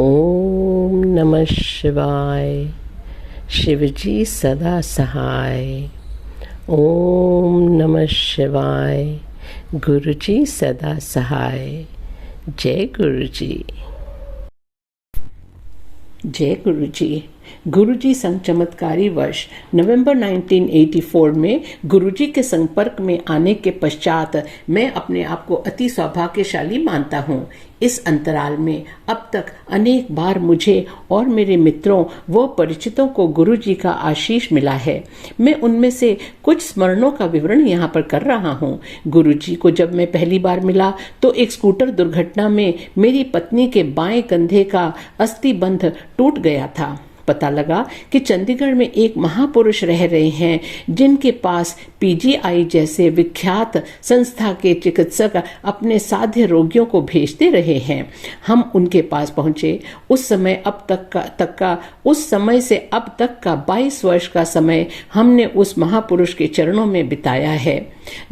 ओम नमः शिवाय। शिवजी सदा सहाय। ओम नमः शिवाय। गुरुजी सदा सहाय। जय गुरुजी। जय गुरुजी। गुरुजी संग चमत्कारी वर्ष नवंबर 1984 में गुरुजी के संपर्क में आने के पश्चात मैं अपने आप को अति सौभाग्यशाली मानता हूँ। इस अंतराल में अब तक अनेक बार मुझे और मेरे मित्रों व परिचितों को गुरुजी का आशीष मिला है। मैं उनमें से कुछ स्मरणों का विवरण यहाँ पर कर रहा हूँ। गुरुजी को जब मैं पहली बार मिला तो एक स्कूटर दुर्घटना में मेरी पत्नी के बाएं कंधे का अस्थिबंध टूट गया था। पता लगा कि चंडीगढ़ में एक महापुरुष रह रहे हैं जिनके पास पीजीआई जैसे विख्यात संस्था के चिकित्सक अपने साध्य रोगियों को भेजते रहे हैं। हम उनके पास पहुंचे। उस समय से अब तक का 22 वर्ष का समय हमने उस महापुरुष के चरणों में बिताया है।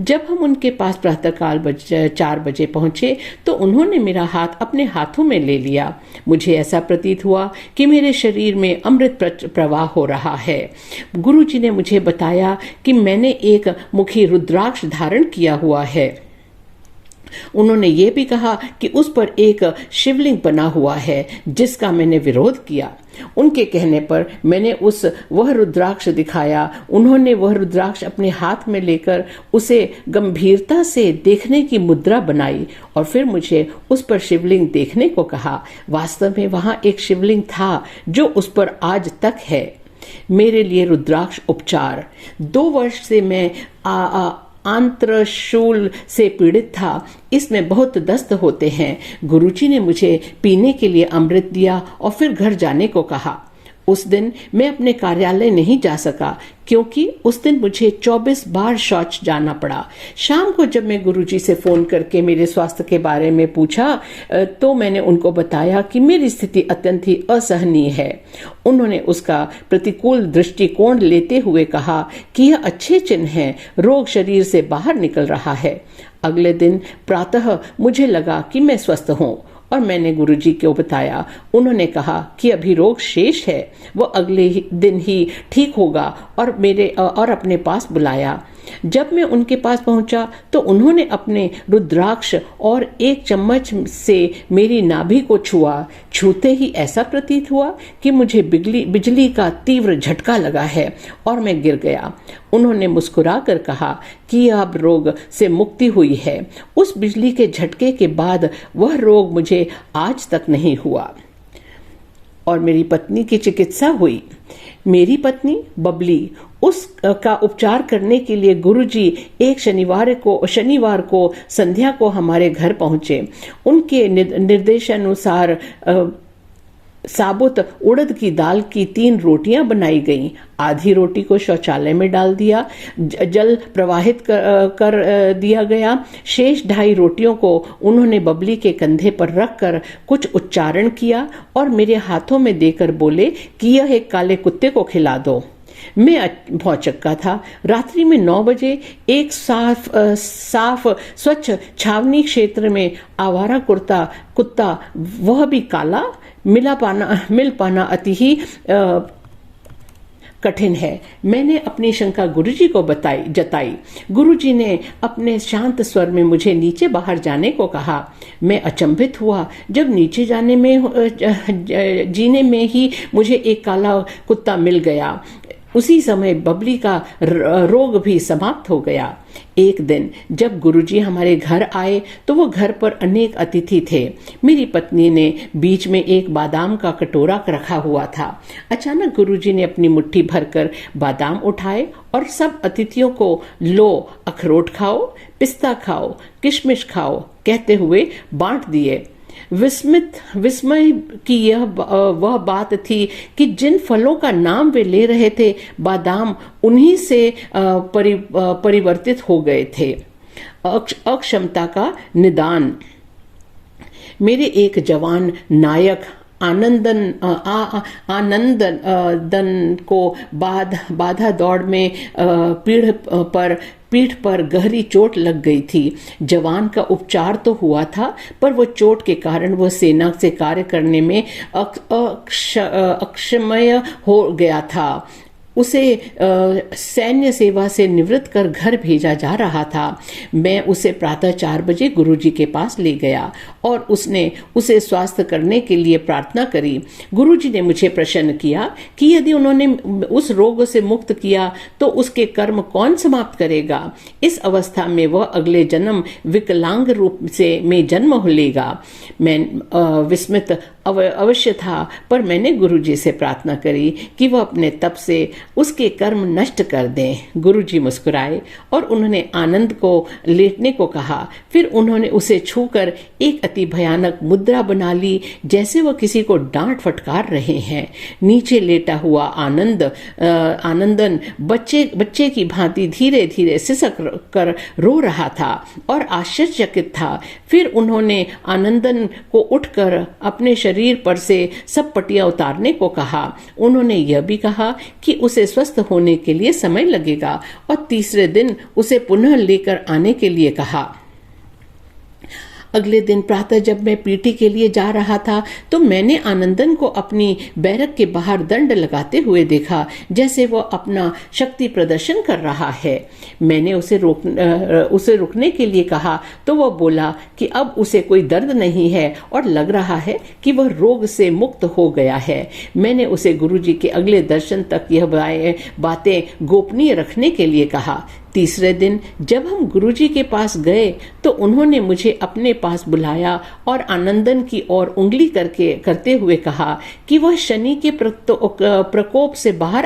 जब हम उनके पास प्रातःकाल 4 बजे पहुंचे तो उन्होंने मेरा हाथ अपने हाथों में ले लिया। मुझे ऐसा प्रतीत हुआ कि मेरे शरीर में अमृत प्रवाह हो रहा है। गुरुजी ने मुझे बताया कि मैंने एक मुखी रुद्राक्ष धारण किया हुआ है। उन्होंने ये भी कहा कि उस पर एक शिवलिंग बना हुआ है जिसका मैंने विरोध किया। उनके कहने पर मैंने वह रुद्राक्ष दिखाया। उन्होंने वह रुद्राक्ष अपने हाथ में लेकर उसे गंभीरता से देखने की मुद्रा बनाई और फिर मुझे उस पर शिवलिंग देखने को कहा। वास्तव में वहां एक शिवलिंग था जो उस पर आज तक है। मेरे लिए रुद्राक्ष उपचार 2 वर्ष से मैं आंत्रशूल से पीड़ित था। इसमें बहुत दस्त होते हैं। गुरुजी ने मुझे पीने के लिए अमृत दिया और फिर घर जाने को कहा। उस दिन मैं अपने कार्यालय नहीं जा सका क्योंकि उस दिन मुझे 24 बार शौच जाना पड़ा। शाम को जब मैं गुरुजी से फोन करके मेरे स्वास्थ्य के बारे में पूछा तो मैंने उनको बताया कि मेरी स्थिति अत्यंत ही असहनीय है। उन्होंने उसका प्रतिकूल दृष्टिकोण लेते हुए कहा कि यह अच्छे चिन्ह हैं, रोग शरीर से बाहर निकल रहा है। अगले दिन प्रातः मुझे लगा कि मैं स्वस्थ हूँ और मैंने गुरुजी को बताया। उन्होंने कहा कि अभी रोग शेष है, वो अगले दिन ही ठीक होगा और अपने पास बुलाया। जब मैं उनके पास पहुंचा तो उन्होंने अपने रुद्राक्ष और 1 चम्मच से मेरी नाभि को छुआ। छूते ही ऐसा प्रतीत हुआ कि मुझे बिजली का तीव्र झटका लगा है और मैं गिर गया। उन्होंने मुस्कुराकर कहा कि अब रोग से मुक्ति हुई है। उस बिजली के झटके के बाद वह रोग मुझे आज तक नहीं हुआ और मेरी पत्नी की चिकित्सा हुई। मेरी पत्नी बबली उसका उपचार करने के लिए गुरुजी एक शनिवार को संध्या को हमारे घर पहुंचे। उनके निर्देशानुसार साबुत उड़द की दाल की 3 रोटियां बनाई गईं। आधी रोटी को शौचालय में डाल दिया, जल प्रवाहित कर दिया गया। शेष 2.5 रोटियों को उन्होंने बबली के कंधे पर रखकर कुछ उच्चारण किया और मेरे हाथों में देकर बोले कि यह एक काले कुत्ते को खिला दो। मैं भौचक्का था। रात्रि में 9 बजे एक साफ स्वच्छ छावनी क्षेत्र में आवारा कुत्ता वह भी काला मिल पाना अति ही कठिन है। मैंने अपनी शंका गुरुजी को जताई। गुरुजी ने अपने शांत स्वर में मुझे नीचे बाहर जाने को कहा। मैं अचंभित हुआ जब नीचे जीने में ही मुझे एक काला कुत्ता मिल गया। उसी समय बबली का रोग भी समाप्त हो गया। एक दिन जब गुरुजी हमारे घर आए तो वो घर पर अनेक अतिथि थे। मेरी पत्नी ने बीच में एक बादाम का कटोरा रखा हुआ था। अचानक गुरुजी ने अपनी मुट्ठी भरकर बादाम उठाए और सब अतिथियों को लो अखरोट खाओ, पिस्ता खाओ, किशमिश खाओ कहते हुए बांट दिए। विस्मय की यह वह बात थी कि जिन फलों का नाम वे ले रहे थे बादाम उन्हीं से परिवर्तित हो गए थे। अक्षमता का निदान। मेरे एक जवान नायक आनंदन को बाधा दौड़ में पीढ़ पर पीठ पर गहरी चोट लग गई थी। जवान का उपचार तो हुआ था, पर वो चोट के कारण वह सेना से कार्य करने में अक्षमय हो गया था। उसे सैन्य सेवा से निवृत्त कर घर भेजा जा रहा था। मैं उसे प्रातः 4 बजे गुरुजी के पास ले गया और उसने उसे स्वास्थ्य करने के लिए प्रार्थना करी। गुरुजी ने मुझे प्रश्न किया कि यदि उन्होंने उस रोग से मुक्त किया तो उसके कर्म कौन समाप्त करेगा। इस अवस्था में वह अगले जन्म विकलांग रूप से में जन्म लेगा। मैं विस्मित अवश्य था, पर मैंने गुरुजी से प्रार्थना करी कि वह अपने तप से उसके कर्म नष्ट कर दें। गुरुजी मुस्कुराए और उन्होंने आनंद को लेटने को कहा। फिर उन्होंने उसे छूकर एक अति भयानक मुद्रा बना ली, जैसे वह किसी को डांट फटकार रहे हैं। नीचे लेटा हुआ आनंदन बच्चे की भांति धीरे धीरे सिसक कर रो रहा था और आश्चर्यचकित था। फिर उन्होंने आनंदन को उठकर अपने शरीर पर से सब पट्टियां उतारने को कहा। उन्होंने यह भी कहा कि उसे स्वस्थ होने के लिए समय लगेगा और तीसरे दिन उसे पुनः लेकर आने के लिए कहा। अगले दिन प्रातः जब मैं पीटी के लिए जा रहा था तो मैंने आनंदन को अपनी बैरक के बाहर दंड लगाते हुए देखा, जैसे वह अपना शक्ति प्रदर्शन कर रहा है। मैंने उसे रुकने के लिए कहा तो वह बोला कि अब उसे कोई दर्द नहीं है और लग रहा है कि वह रोग से मुक्त हो गया है। मैंने उसे गुरुजी के अगले दर्शन तक यह बातें गोपनीय रखने के लिए कहा। तीसरे दिन जब हम गुरुजी के पास गए तो उन्होंने मुझे अपने पास बुलाया और आनंदन की ओर उंगली करते हुए कहा कि वह शनि के प्रकोप से बाहर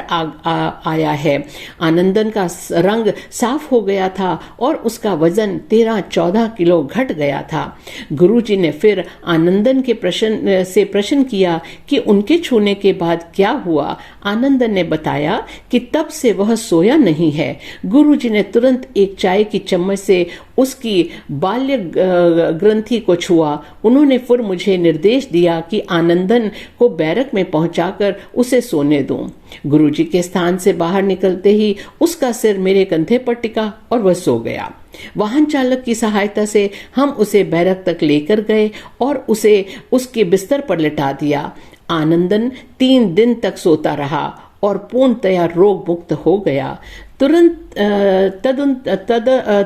आया है। आनंदन का रंग साफ हो गया था और उसका वजन 13-14 किलो घट गया था। गुरुजी ने फिर आनंदन के प्रश्न किया कि उनके छूने के बाद क्या हुआ। आनंदन ने बताया कि तब से वह सोया नहीं है। गुरुजी ने तुरंत एक चाय की चम्मच से उसकी बाल्य ग्रंथि को छुआ। उन्होंने फिर मुझे निर्देश दिया कि आनंदन को बैरक में पहुंचाकर उसे सोने दूं। गुरुजी के स्थान से बाहर निकलते ही उसका सिर मेरे कंधे पर टिका और वह सो गया। वाहन चालक की सहायता से हम उसे बैरक तक लेकर गए और उसे उसके बिस्तर पर लिटा दिया। आनंदन 3 दिन तक सोता रहा और पूर्णतया रोग मुक्त हो गया।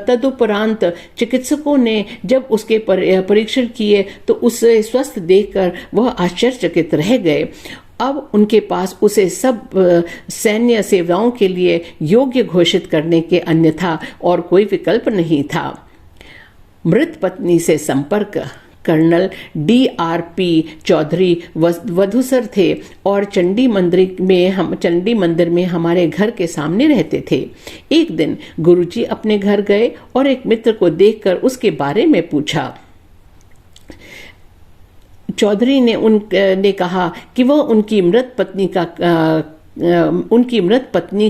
तदुपरांत चिकित्सकों ने जब उसके परीक्षण किए तो उसे स्वस्थ देखकर वह आश्चर्यचकित रह गए। अब उनके पास उसे सब सैन्य सेवाओं के लिए योग्य घोषित करने के अन्यथा और कोई विकल्प नहीं था। मृत पत्नी से संपर्क। कर्नल DRP चौधरी वधूसर थे और चंडी मंदिर में हमारे घर के सामने रहते थे। एक दिन गुरुजी अपने घर गए और एक मित्र को देखकर उसके बारे में पूछा। चौधरी ने कहा कि वह उनकी मृत पत्नी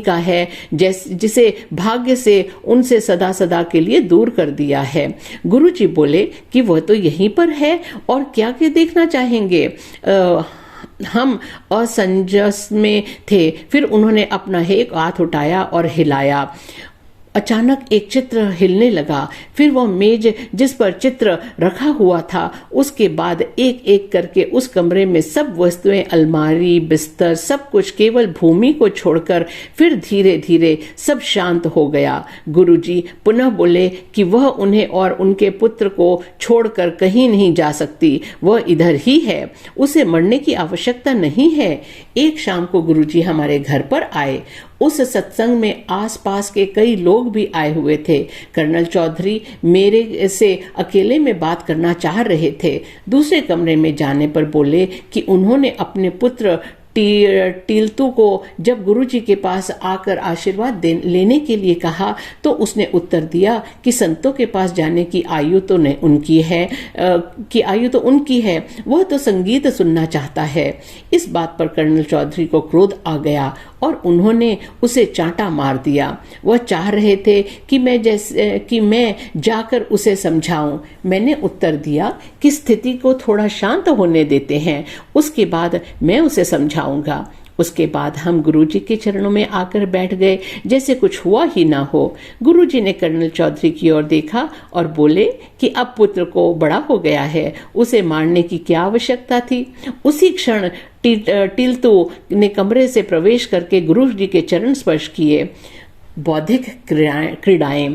का है, जिसे भाग्य से उनसे सदा सदा के लिए दूर कर दिया है। गुरुजी बोले कि वह तो यहीं पर है और क्या देखना चाहेंगे। हम असंजस में थे। फिर उन्होंने अपना एक हाथ उठाया और हिलाया। अचानक एक चित्र हिलने लगा। फिर वह मेज जिस पर चित्र रखा हुआ था, उसके बाद एक एक करके उस कमरे में सब वस्तुएं, अलमारी, बिस्तर, सब कुछ केवल भूमि को छोड़कर फिर धीरे धीरे सब शांत हो गया। गुरुजी पुनः बोले कि वह उन्हें और उनके पुत्र को छोड़कर कहीं नहीं जा सकती। वह इधर ही है, उसे मरने की आवश्यकता नहीं है। एक शाम को गुरुजी हमारे घर पर आए। उस सत्संग में आसपास के कई लोग भी आए हुए थे। कर्नल चौधरी मेरे से अकेले में बात करना चाह रहे थे। दूसरे कमरे में जाने पर बोले कि उन्होंने अपने पुत्र टीलतू को जब गुरुजी के पास आकर आशीर्वाद लेने के लिए कहा तो उसने उत्तर दिया कि संतों के पास जाने की आयु तो उनकी है, वह तो संगीत सुनना चाहता है। इस बात पर कर्नल चौधरी को क्रोध आ गया और उन्होंने उसे चांटा मार दिया। वह चाह रहे थे कि मैं जाकर उसे समझाऊं। मैंने उत्तर दिया कि स्थिति को थोड़ा शांत होने देते हैं, उसके बाद मैं उसे समझाऊंगा। उसके बाद हम गुरुजी के चरणों में आकर बैठ गए जैसे कुछ हुआ ही ना हो। गुरुजी ने कर्नल चौधरी की ओर देखा और बोले कि अब पुत्र को बड़ा हो गया है, उसे मारने की क्या आवश्यकता थी। उसी क्षण टिल्तू ने कमरे से प्रवेश करके गुरुजी के चरण स्पर्श किए। बौद्धिक क्रीड़ाएं।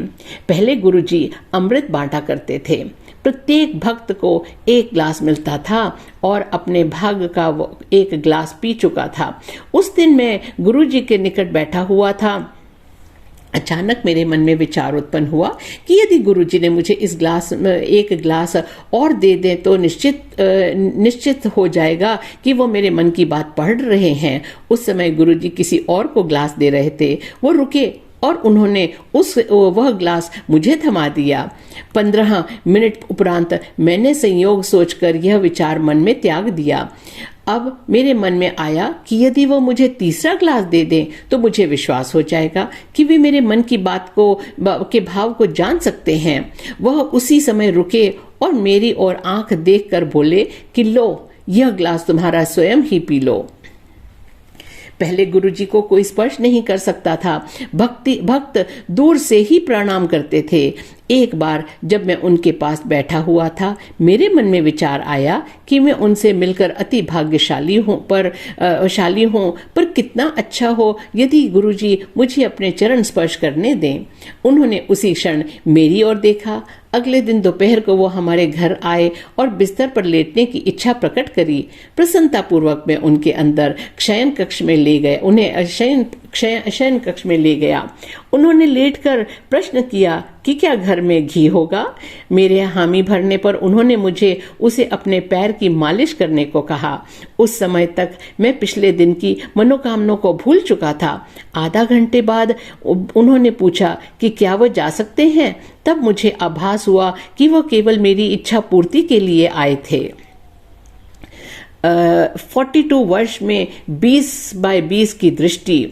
पहले गुरुजी अमृत बांटा करते थे। प्रत्येक भक्त को एक ग्लास मिलता था और अपने भाग का वो एक ग्लास पी चुका था। उस दिन मैं गुरुजी के निकट बैठा हुआ था। अचानक मेरे मन में विचार उत्पन्न हुआ कि यदि गुरुजी ने मुझे एक ग्लास और दे दें तो निश्चित हो जाएगा कि वो मेरे मन की बात पढ़ रहे हैं। उस समय गुरुजी किसी और को ग्लास दे रहे थे। वो रुके और उन्होंने वह ग्लास मुझे थमा दिया। 15 मिनट उपरांत मैंने संयोग सोचकर यह विचार मन में त्याग दिया। अब मेरे मन में आया कि यदि वो मुझे तीसरा ग्लास दे दें तो मुझे विश्वास हो जाएगा कि वे मेरे मन की बात के भाव को जान सकते हैं। वह उसी समय रुके और मेरी ओर आंख देखकर बोले कि लो, यह ग्लास तुम्हारा स्वयं ही पी लो। पहले गुरुजी को कोई स्पर्श नहीं कर सकता था। भक्त दूर से ही प्रणाम करते थे। एक बार जब मैं उनके पास बैठा हुआ था, मेरे मन में विचार आया कि मैं उनसे मिलकर अति भाग्यशाली हूँ पर कितना अच्छा हो यदि गुरुजी मुझे अपने चरण स्पर्श करने दें। उन्होंने उसी क्षण मेरी ओर देखा। अगले दिन दोपहर को वो हमारे घर आए और बिस्तर पर लेटने की इच्छा प्रकट करी। प्रसन्नता पूर्वक मैं उनके अंदर शयन कक्ष में ले गया। उन्होंने लेटकर प्रश्न किया कि क्या घर में घी होगा। मेरे हामी भरने पर उन्होंने मुझे उसे अपने पैर की मालिश करने को कहा। उस समय तक मैं पिछले दिन की मनोकामना को भूल चुका था। आधा घंटे बाद उन्होंने पूछा कि क्या वो जा सकते हैं। तब मुझे आभास हुआ कि वो केवल मेरी इच्छा पूर्ति के लिए आए थे। 42 वर्ष में 20x20 की दृष्टि।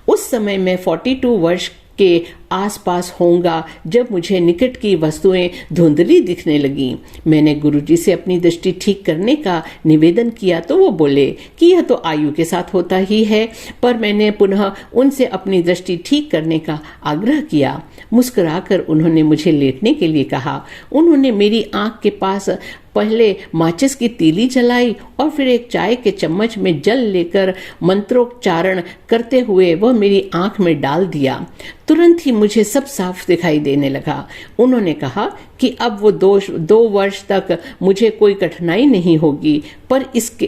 उस समय मैं 42 वर्ष के आसपास होऊंगा जब मुझे निकट की वस्तुएं धुंधली दिखने लगीं। मैंने गुरुजी से अपनी दृष्टि ठीक करने का निवेदन किया तो वो बोले कि यह तो आयु के साथ होता ही है, पर मैंने पुनः उनसे अपनी दृष्टि ठीक करने का आग्रह किया। मुस्कुराकर उन्होंने मुझे लेटने के लिए कहा। उन्होंने मेरी आंख के पास पहले माचिस की तीली जलाई और फिर एक चाय के चम्मच में जल लेकर मंत्रोच्चारण करते हुए वह मेरी आंख में डाल दिया। तुरंत ही मुझे सब साफ दिखाई देने लगा। उन्होंने कहा कि अब वो 2 वर्ष तक मुझे कोई कठिनाई नहीं होगी, पर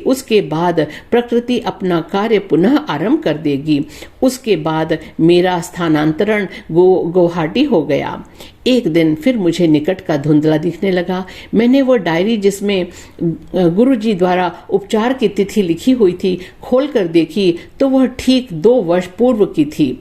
उसके बाद प्रकृति अपना कार्य पुनः आरंभ कर देगी। उसके बाद मेरा स्थानांतरण गुवाहाटी हो गया। एक दिन फिर मुझे निकट का धुंधला दिखने लगा। मैंने वो डायरी जिसमें गुरुजी द्वारा उपचार की तिथि लिखी हुई थी खोलकर देखी तो वह ठीक 2 वर्ष पूर्व की थी।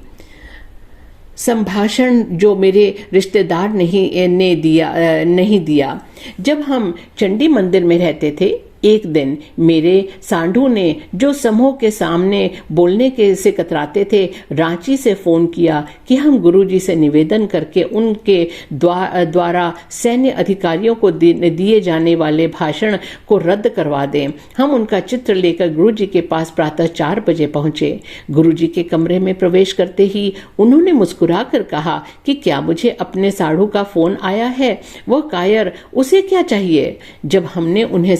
संभाषण जो मेरे रिश्तेदार नहीं दिया। जब हम चंडी मंदिर में रहते थे, एक दिन मेरे सांढू ने, जो समूह के सामने बोलने से कतराते थे, रांची से फोन किया कि हम गुरुजी से निवेदन करके उनके द्वारा सैन्य अधिकारियों को दिए जाने वाले भाषण को रद्द करवा दें। हम उनका चित्र लेकर गुरुजी के पास प्रातः 4 बजे पहुंचे। गुरुजी के कमरे में प्रवेश करते ही उन्होंने मुस्कुराकर कहा कि क्या मुझे अपने साढ़ू का फोन आया है। वह कायर, उसे क्या चाहिए। जब हमने उन्हें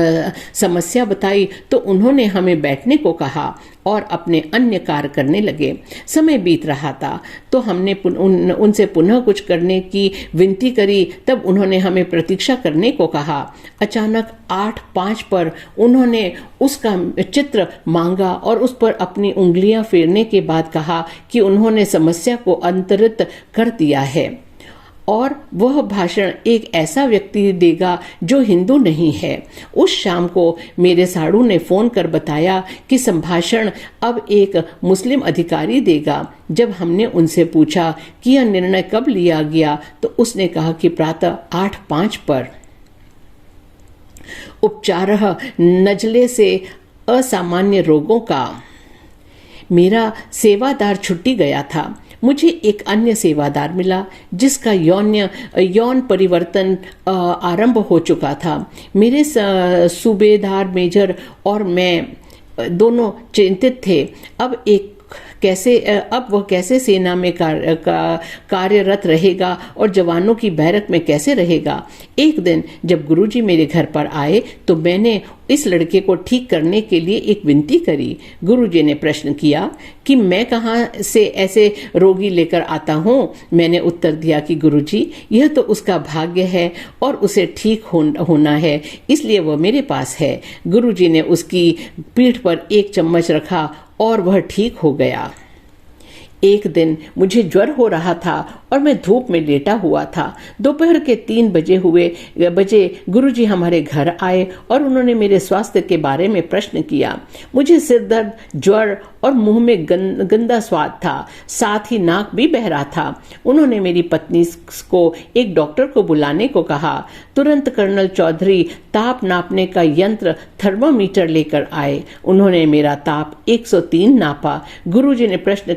समस्या बताई तो उन्होंने हमें बैठने को कहा और अपने अन्य कार्य करने लगे। समय बीत रहा था तो हमने उनसे पुनः कुछ करने की विनती करी। तब उन्होंने हमें प्रतीक्षा करने को कहा। अचानक 8:05 पर उन्होंने उसका चित्र मांगा और उस पर अपनी उंगलियां फेरने के बाद कहा कि उन्होंने समस्या को अंतरित कर दिया है और वह भाषण एक ऐसा व्यक्ति देगा जो हिंदू नहीं है। उस शाम को मेरे साढ़ू ने फोन कर बताया कि संभाषण अब एक मुस्लिम अधिकारी देगा। जब हमने उनसे पूछा कि यह निर्णय कब लिया गया तो उसने कहा कि प्रातः 8:05 पर। उपचारः नजले से असामान्य रोगों का। मेरा सेवादार छुट्टी गया था। मुझे एक अन्य सेवादार मिला जिसका यौन परिवर्तन आरंभ हो चुका था। मेरे सूबेदार मेजर और मैं दोनों चिंतित थे। अब वह कैसे सेना में कार्यरत रहेगा और जवानों की बैरक में कैसे रहेगा। एक दिन जब गुरुजी मेरे घर पर आए तो मैंने इस लड़के को ठीक करने के लिए एक विनती करी। गुरुजी ने प्रश्न किया कि मैं कहाँ से ऐसे रोगी लेकर आता हूँ। मैंने उत्तर दिया कि गुरुजी, यह तो उसका भाग्य है और उसे ठीक होना है, इसलिए वह मेरे पास है। गुरुजी ने उसकी पीठ पर एक चम्मच रखा और वह ठीक हो गया। एक दिन मुझे ज्वर हो रहा था और मैं धूप में लेटा हुआ था। दोपहर के 3 बजे गुरुजी हमारे घर आए और उन्होंने मेरे स्वास्थ्य के बारे में प्रश्न किया। मुझे सिर दर्द, ज्वर और मुंह में गंदा स्वाद था, साथ ही नाक भी बह रहा था। उन्होंने मेरी पत्नी को एक डॉक्टर को बुलाने को कहा। तुरंत कर्नल चौधरी ताप नापने का यंत्र थर्मोमीटर लेकर आए। उन्होंने मेरा ताप 103 नापा। गुरुजी ने प्रश्न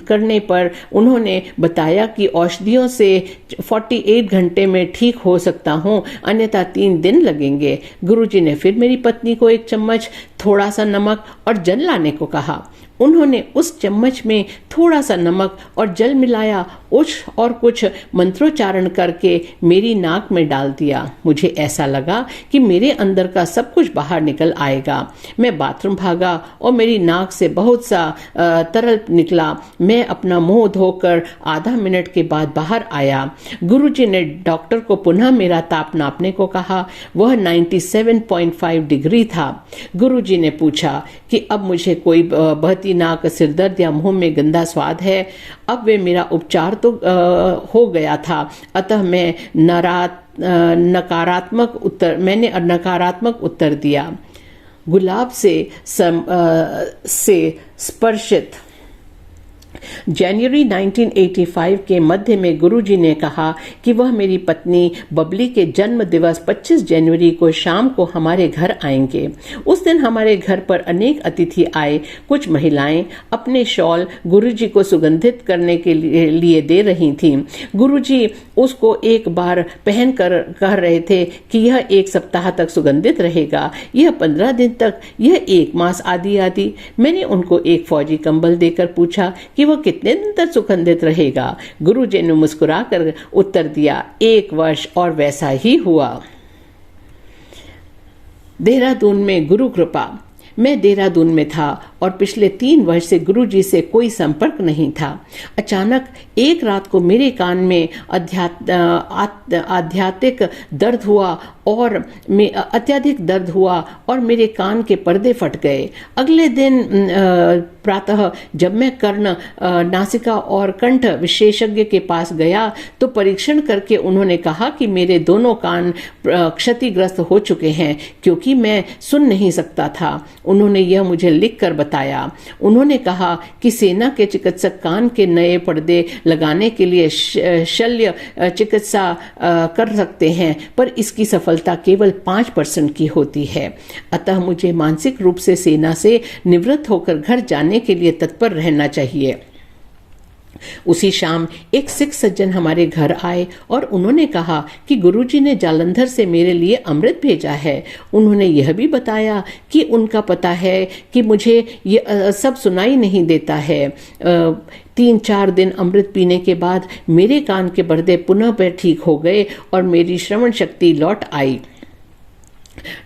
करने पर उन्होंने बताया कि औषधियों से 48 घंटे में ठीक हो सकता हूँ, अन्यथा 3 दिन लगेंगे। गुरुजी ने फिर मेरी पत्नी को एक चम्मच थोड़ा सा नमक और जल लाने को कहा। उन्होंने उस चम्मच में थोड़ा सा नमक और जल मिलाया और कुछ मंत्रोच्चारण करके मेरी नाक में डाल दिया। मुझे ऐसा लगा कि मेरे अंदर का सब कुछ बाहर निकल आएगा। मैं बाथरूम भागा और मेरी नाक से बहुत सा तरल निकला। मैं अपना मुंह धोकर आधा मिनट के बाद बाहर आया। गुरुजी ने डॉक्टर को पुनः मेरा ताप नापने को कहा। वह 97.5 डिग्री था। गुरुजी ने पूछा कि अब मुझे कोई बहती नाक, सिरदर्द या मुंह में गंदा स्वाद है। अब वे मेरा उपचार तो हो गया था, अतः मैंने नकारात्मक उत्तर दिया। गुलाब से स्पर्शित जनवरी 1985 के मध्य में गुरुजी ने कहा कि वह मेरी पत्नी बबली के जन्म दिवस 25 जनवरी को शाम को हमारे घर आएंगे। उस दिन हमारे घर पर अनेक अतिथि आए। कुछ महिलाएं अपने शॉल गुरुजी को सुगंधित करने के लिए दे रही थीं। गुरुजी उसको एक बार पहनकर कह रहे थे कि यह 1 सप्ताह तक सुगंधित रहेगा, यह 15 दिन तक, यह 1 मास आदि। मैंने उनको एक फौजी कंबल देकर पूछा कि वह कितने दिन तक सुगंधित रहेगा। गुरुजी ने मुस्कुराकर उत्तर दिया, 1 वर्ष, और वैसा ही हुआ। देहरादून में गुरु कृपा। मैं देहरादून में था और पिछले 3 वर्ष से गुरुजी से कोई संपर्क नहीं था। अचानक एक रात को मेरे कान में अत्यधिक दर्द हुआ और मेरे कान के पर्दे फट गए। अगले दिन प्रातः जब मैं कर्ण, नासिका और कंठ विशेषज्ञ के पास गया तो परीक्षण करके उन्होंने कहा कि मेरे दोनों कान क्षतिग्रस्त हो चुके हैं, क्योंकि मैं सुन नहीं सकता था। उन्होंने यह मुझे लिखकर बताया। उन्होंने कहा कि सेना के चिकित्सक कान के नए पर्दे लगाने के लिए शल्य चिकित्सा कर सकते हैं, पर इसकी सफलता केवल 5% की होती है। अतः मुझे मानसिक रूप से सेना से निवृत्त होकर घर जाने के लिए तत्पर रहना चाहिए। उसी शाम एक सिख सज्जन हमारे घर आए और उन्होंने कहा कि गुरुजी ने जालंधर से मेरे लिए अमृत भेजा है। उन्होंने यह भी बताया कि उनका पता है कि मुझे ये सब सुनाई नहीं देता है। 3-4 दिन अमृत पीने के बाद मेरे कान के पर्दे पुनः पर ठीक हो गए और मेरी श्रवण शक्ति लौट आई।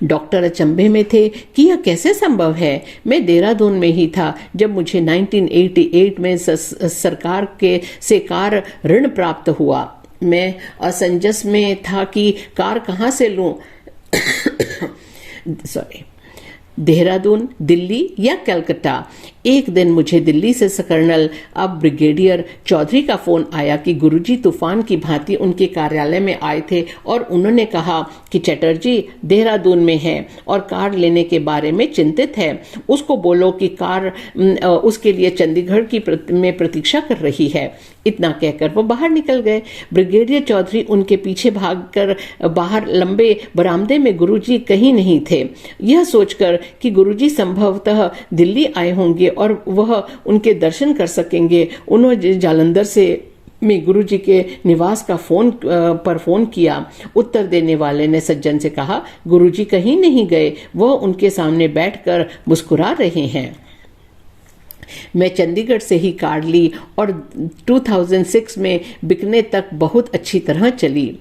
डॉक्टर अचंभे में थे कि यह कैसे संभव है। मैं देहरादून में ही था जब मुझे 1988 में सरकार से कार ऋण प्राप्त हुआ। मैं असंजस में था कि कार कहाँ से लूं। देहरादून, दिल्ली या कलकत्ता। एक दिन मुझे दिल्ली से कर्नल, अब ब्रिगेडियर चौधरी का फोन आया कि गुरुजी तूफान की भांति उनके कार्यालय में आए थे और उन्होंने कहा कि चटर्जी देहरादून में है और कार लेने के बारे में चिंतित है। उसको बोलो कि कार उसके लिए चंडीगढ़ में प्रतीक्षा कर रही है। इतना कहकर वो बाहर निकल गए। ब्रिगेडियर चौधरी उनके पीछे भागकर बाहर लंबे बरामदे में गुरुजी कहीं नहीं थे। यह सोचकर कि गुरुजी संभवतः दिल्ली आए होंगे और वह उनके दर्शन कर सकेंगे, उन्होंने जालंधर से में गुरुजी के निवास का पर फोन किया। उत्तर देने वाले ने सज्जन से कहा, गुरुजी कहीं नहीं गए, वह उनके सामने बैठकर मुस्कुरा रहे हैं। मैं चंडीगढ़ से ही कार ली और 2006 में बिकने तक बहुत अच्छी तरह चली।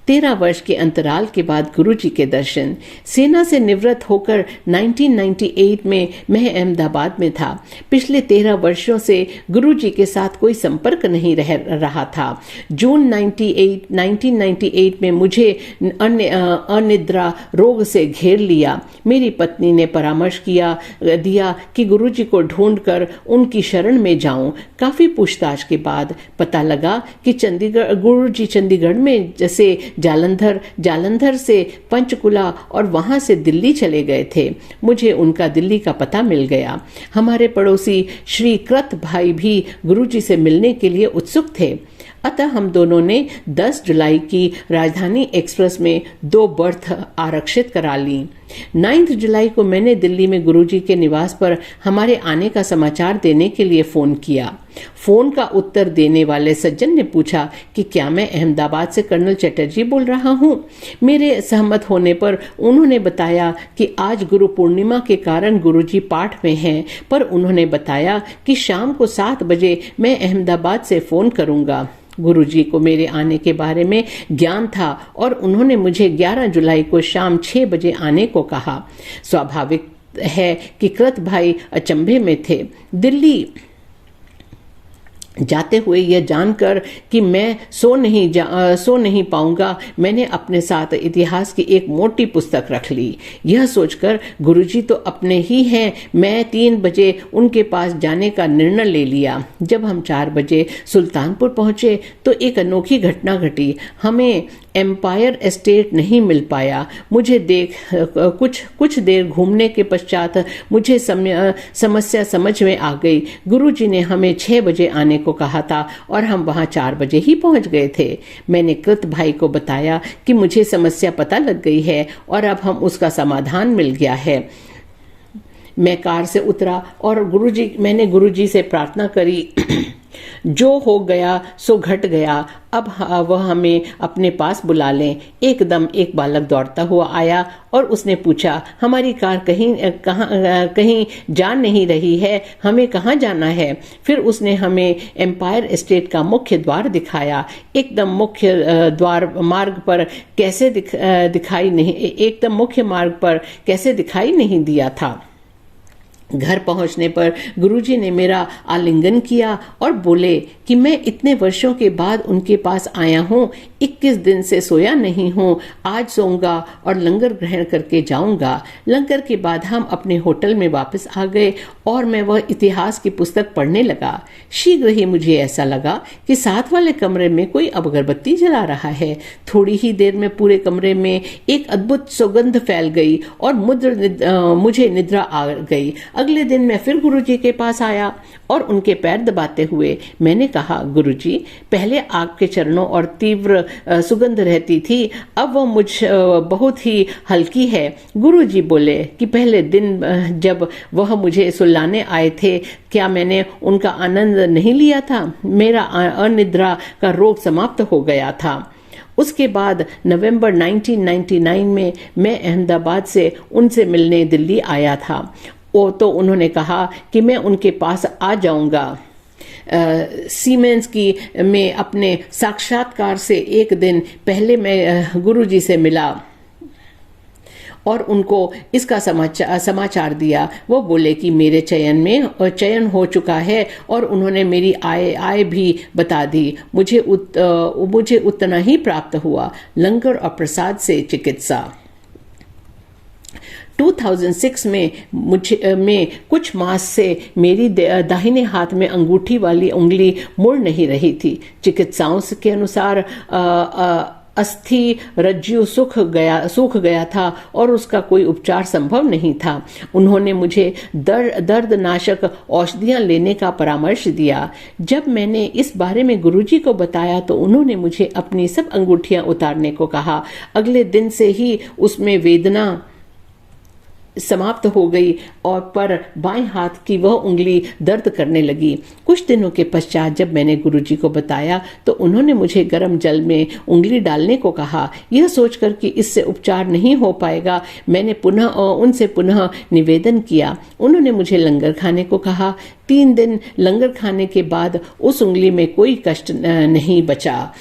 13 वर्ष के अंतराल के बाद गुरुजी के दर्शन। सेना से निवृत्त होकर 1998 में मैं अहमदाबाद में था। पिछले 13 वर्षों से गुरुजी के साथ कोई संपर्क नहीं रहा था। जून 1998 में मुझे अनिद्रा रोग से घेर लिया। मेरी पत्नी ने परामर्श दिया कि गुरुजी को ढूंढकर उनकी शरण में जाऊं। काफी पूछताछ के बाद पता लगा कि गुरुजी चंडीगढ़ में जैसे जालंधर से पंचकुला और वहां से दिल्ली चले गए थे। मुझे उनका दिल्ली का पता मिल गया। हमारे पड़ोसी श्री कृत भाई भी गुरुजी से मिलने के लिए उत्सुक थे। अतः हम दोनों ने 10 जुलाई की राजधानी एक्सप्रेस में 2 बर्थ आरक्षित करा ली। 9 जुलाई को मैंने दिल्ली में गुरुजी के निवास पर हमारे आने का समाचार देने के लिए फोन किया। फोन का उत्तर देने वाले सज्जन ने पूछा कि क्या मैं अहमदाबाद से कर्नल चटर्जी बोल रहा हूँ। मेरे सहमत होने पर उन्होंने बताया कि आज गुरु पूर्णिमा के कारण गुरुजी पाठ में हैं, पर उन्होंने बताया कि शाम को 7 बजे मैं अहमदाबाद से फोन करूंगा। गुरुजी को मेरे आने के बारे में ज्ञान था और उन्होंने मुझे 11 जुलाई को शाम 6 बजे आने को कहा। स्वाभाविक है कि कृत भाई अचंभे में थे। दिल्ली जाते हुए यह जानकर कि मैं सो नहीं पाऊंगा, मैंने अपने साथ इतिहास की एक मोटी पुस्तक रख ली। यह सोचकर गुरुजी तो अपने ही हैं, मैं 3 बजे उनके पास जाने का निर्णय ले लिया। जब हम 4 बजे सुल्तानपुर पहुंचे तो एक अनोखी घटना घटी। हमें एम्पायर एस्टेट नहीं मिल पाया। मुझे कुछ देर घूमने के पश्चात मुझे समस्या समझ में आ गई। गुरुजी ने हमें 6 बजे आने को कहा था और हम वहां 4 बजे ही पहुंच गए थे। मैंने कृत भाई को बताया कि मुझे समस्या पता लग गई है और अब हम उसका समाधान मिल गया है। मैं कार से उतरा और मैंने गुरुजी से प्रार्थना करी, जो हो गया सो घट गया, अब वह हमें अपने पास बुला लें। एकदम एक बालक दौड़ता हुआ आया और उसने पूछा, हमारी कार कहीं जा नहीं रही है, हमें कहाँ जाना है। फिर उसने हमें एम्पायर एस्टेट का मुख्य द्वार दिखाया। एकदम मुख्य मार्ग पर कैसे दिखाई नहीं दिया था। घर पहुंचने पर गुरुजी ने मेरा आलिंगन किया और बोले कि मैं इतने वर्षों के बाद उनके पास आया हूं, 21 दिन से सोया नहीं हूं, आज सोऊंगा और लंगर ग्रहण करके जाऊंगा। लंगर के बाद हम अपने होटल में वापस आ गए और मैं वह इतिहास की पुस्तक पढ़ने लगा। शीघ्र ही मुझे ऐसा लगा कि साथ वाले कमरे में कोई अगरबत्ती जला रहा है। थोड़ी ही देर में पूरे कमरे में एक अद्भुत सुगंध फैल गई और मुझे निद्रा आ गई। अगले दिन मैं फिर गुरुजी के पास आया और उनके पैर दबाते हुए मैंने कहा, गुरुजी, पहले आपके चरणों और तीव्र सुगंध रहती थी, अब वो मुझ बहुत ही हल्की है। गुरुजी बोले कि पहले दिन जब वह मुझे सुलाने आए थे, क्या मैंने उनका आनंद नहीं लिया था? मेरा अनिद्रा का रोग समाप्त हो गया था। उसके बाद नवंबर 1999 में मैं अहमदाबाद से उनसे मिलने दिल्ली आया था। तो उन्होंने कहा कि मैं उनके पास आ जाऊंगा। सीमेंस में अपने साक्षात्कार से एक दिन पहले मैं गुरुजी से मिला और उनको इसका समाचार दिया। वो बोले कि मेरे चयन हो चुका है और उन्होंने मेरी आय भी बता दी। मुझे उतना ही प्राप्त हुआ, लंगर और प्रसाद से चिकित्सा। 2006 में कुछ मास से मेरी दाहिने हाथ में अंगूठी वाली उंगली मुड़ नहीं रही थी। चिकित्साओं के अनुसार अस्थि रज्जु सूख गया था और उसका कोई उपचार संभव नहीं था। उन्होंने मुझे दर्दनाशक औषधियां लेने का परामर्श दिया। जब मैंने इस बारे में गुरुजी को बताया तो उन्होंने मुझे अपनी सब अंगूठियां उतारने को कहा। अगले दिन से ही उसमें वेदना समाप्त हो गई और पर बाएं हाथ की वह उंगली दर्द करने लगी। कुछ दिनों के पश्चात जब मैंने गुरुजी को बताया तो उन्होंने मुझे गर्म जल में उंगली डालने को कहा। यह सोचकर कि इससे उपचार नहीं हो पाएगा, मैंने उनसे पुनः निवेदन किया। उन्होंने मुझे लंगर खाने को कहा। 3 दिन लंगर खाने के बाद उस उंगली में कोई कष्ट नहीं बचा।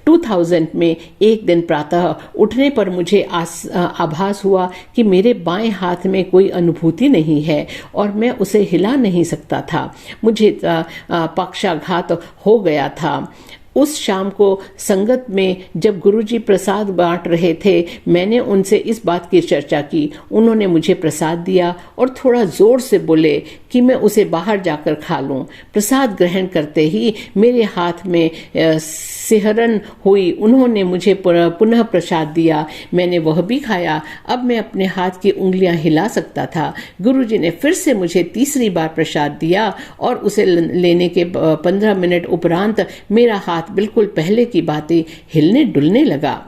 2000 में एक दिन प्रातः उठने पर मुझे आभास हुआ कि मेरे बाएं हाथ में कोई अनुभूति नहीं है और मैं उसे हिला नहीं सकता था। मुझे पक्षाघात हो गया था। उस शाम को संगत में जब गुरुजी प्रसाद बांट रहे थे, मैंने उनसे इस बात की चर्चा की। उन्होंने मुझे प्रसाद दिया और थोड़ा जोर से बोले कि मैं उसे बाहर जाकर खा लूं। प्रसाद ग्रहण करते ही मेरे हाथ में सिहरन हुई। उन्होंने मुझे पुनः प्रसाद दिया, मैंने वह भी खाया। अब मैं अपने हाथ की उंगलियां हिला सकता था। गुरुजी ने फिर से मुझे तीसरी बार प्रसाद दिया और उसे लेने के 15 मिनट उपरांत मेरा हाथ बिल्कुल पहले की भांति हिलने डुलने लगा।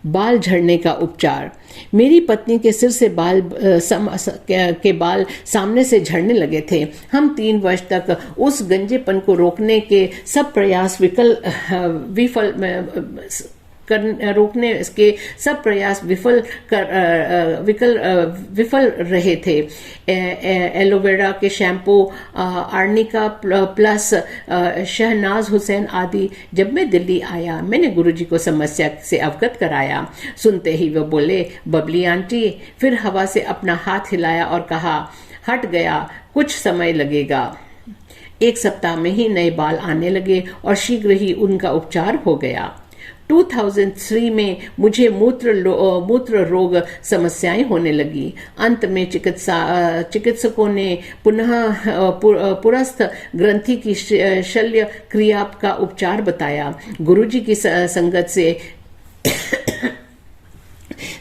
बाल झड़ने का उपचार। मेरी पत्नी के सिर से बाल सामने से झड़ने लगे थे। हम 3 वर्ष तक उस गंजेपन को रोकने के सब प्रयास विफल रहे थे। एलोवेरा के shampoo, arnica plus, Shahnaz Husain आदि। जब मैं दिल्ली आया, मैंने गुरुजी को समस्या से अवगत कराया। सुनते ही वो बोले, बबली आंटी। फिर हवा से अपना हाथ हिलाया और कहा, हट गया, कुछ समय लगेगा। 1 सप्ताह में ही नए बाल आने लगे और शीघ्र ही उनका उपचार हो गया। 2003 में मुझे मूत्र रोग समस्याएं होने लगी। अंत में चिकित्सकों ने पुनः पुरस्थ ग्रंथि की शल्य क्रिया का उपचार बताया। गुरुजी की संगत से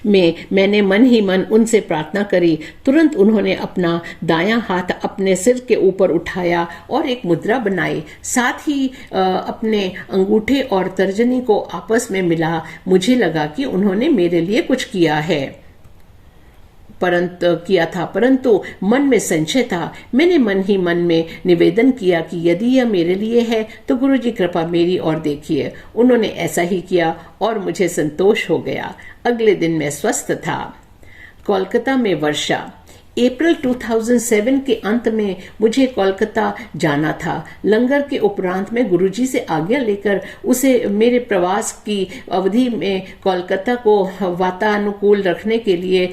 मैंने मन ही मन उनसे प्रार्थना करी। तुरंत उन्होंने अपना दायां हाथ अपने सिर के ऊपर उठाया और एक मुद्रा बनाई। साथ ही अपने अंगूठे और तर्जनी को आपस में मिला। मुझे लगा कि उन्होंने मेरे लिए कुछ किया था, परंतु मन में संशय था। मैंने मन ही मन में निवेदन किया कि यदि यह मेरे लिए है तो गुरुजी कृपा मेरी ओर देखिए। उन्होंने ऐसा ही किया और मुझे संतोष हो गया। अगले दिन मैं स्वस्थ था। कोलकाता में वर्षा। अप्रैल 2007 के अंत में मुझे कोलकाता जाना था। लंगर के उपरांत में गुरुजी से आज्ञा लेकर उसे मेरे प्रवास की अवधि में कोलकाता को वातानुकूल रखने के लिए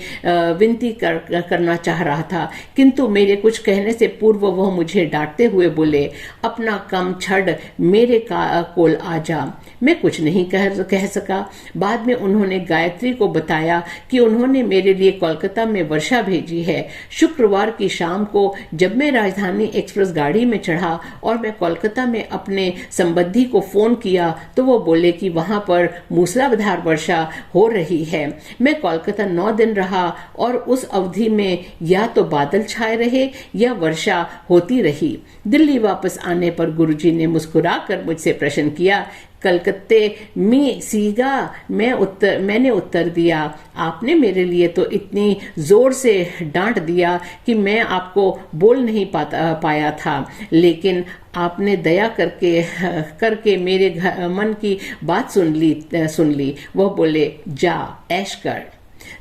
विनती करना चाह रहा था, किंतु मेरे कुछ कहने से पूर्व वह मुझे डांटते हुए बोले, अपना कम छड़ मेरे कोल आ जा। मैं कुछ नहीं कह सका। बाद में उन्होंने गायत्री को बताया कि उन्होंने मेरे लिए कोलकाता में वर्षा भेजी है। शुक्रवार की शाम को जब मैं राजधानी एक्सप्रेस गाड़ी में चढ़ा और मैं कोलकाता में अपने संबंधी को फोन किया तो वो बोले कि वहां पर मूसलाधार वर्षा हो रही है। मैं कोलकाता 9 दिन रहा और उस अवधि में या तो बादल छाए रहे या वर्षा होती रही। दिल्ली वापस आने पर गुरुजी ने मुस्कुराकर मुझसे प्रश्न किया, कलकत्ते में सीगा? मैंने उत्तर दिया, आपने मेरे लिए तो इतनी जोर से डांट दिया कि मैं आपको बोल नहीं पाया था, लेकिन आपने दया करके मेरे मन की बात सुन ली। वह बोले, जा ऐश कर।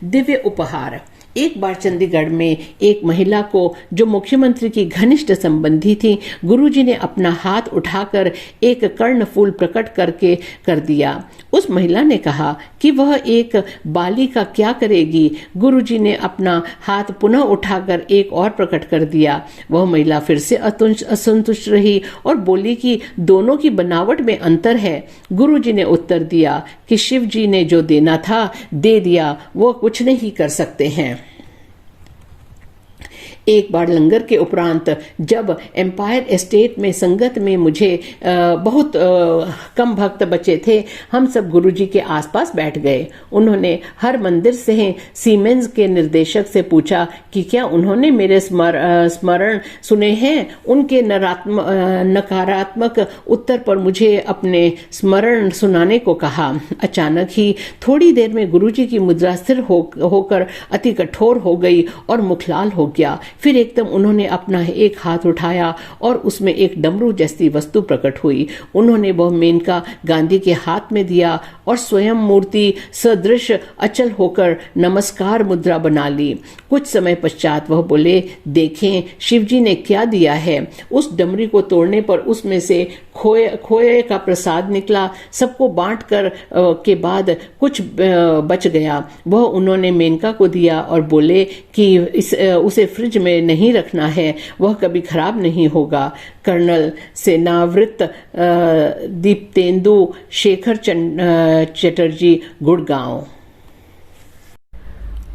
दिव्य उपहार। एक बार चंडीगढ़ में एक महिला को, जो मुख्यमंत्री की घनिष्ठ संबंधी थी, गुरुजी ने अपना हाथ उठाकर एक कर्णफूल प्रकट करके कर दिया। उस महिला ने कहा कि वह एक बाली का क्या करेगी। गुरुजी ने अपना हाथ पुनः उठाकर एक और प्रकट कर दिया। वह महिला फिर से असंतुष्ट रही और बोली कि दोनों की बनावट में अंतर है। गुरुजी ने उत्तर दिया कि शिव जी ने जो देना था दे दिया, वो कुछ नहीं कर सकते हैं। एक बार लंगर के उपरांत जब एम्पायर एस्टेट में संगत में मुझे बहुत कम भक्त बचे थे, हम सब गुरुजी के आसपास बैठ गए। उन्होंने हर मंदिर से सीमेंस के निर्देशक से पूछा कि क्या उन्होंने मेरे स्मरण सुने हैं। उनके नकारात्मक उत्तर पर मुझे अपने स्मरण सुनाने को कहा। अचानक ही थोड़ी देर में गुरुजी की मुद्रा स्थिर होकर अति कठोर हो गई और मुख लाल हो गया। फिर एकदम उन्होंने अपना एक हाथ उठाया और उसमें एक डमरू जैसी वस्तु प्रकट हुई। उन्होंने वह मेनका गांधी के हाथ में दिया और स्वयं मूर्ति सदृश अचल होकर नमस्कार मुद्रा बना ली। कुछ समय पश्चात वह बोले, देखें शिवजी ने क्या दिया है। उस डमरी को तोड़ने पर उसमें से खोए का प्रसाद निकला। सबको बांट कर के बाद कुछ बच गया। वह उन्होंने मेनका को दिया और बोले कि उसे फ्रिज में नहीं रखना है, वह कभी खराब नहीं होगा। कर्नल सेनावृत्त दीप्तेंदु शेखर चटर्जी, गुड़गांव।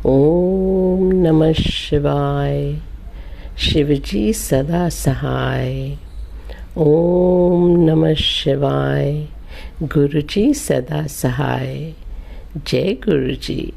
ओम नमः शिवाय। शिवजी सदा सहाय। ओम नमः शिवाय। गुरुजी सदा सहाय। जय गुरुजी।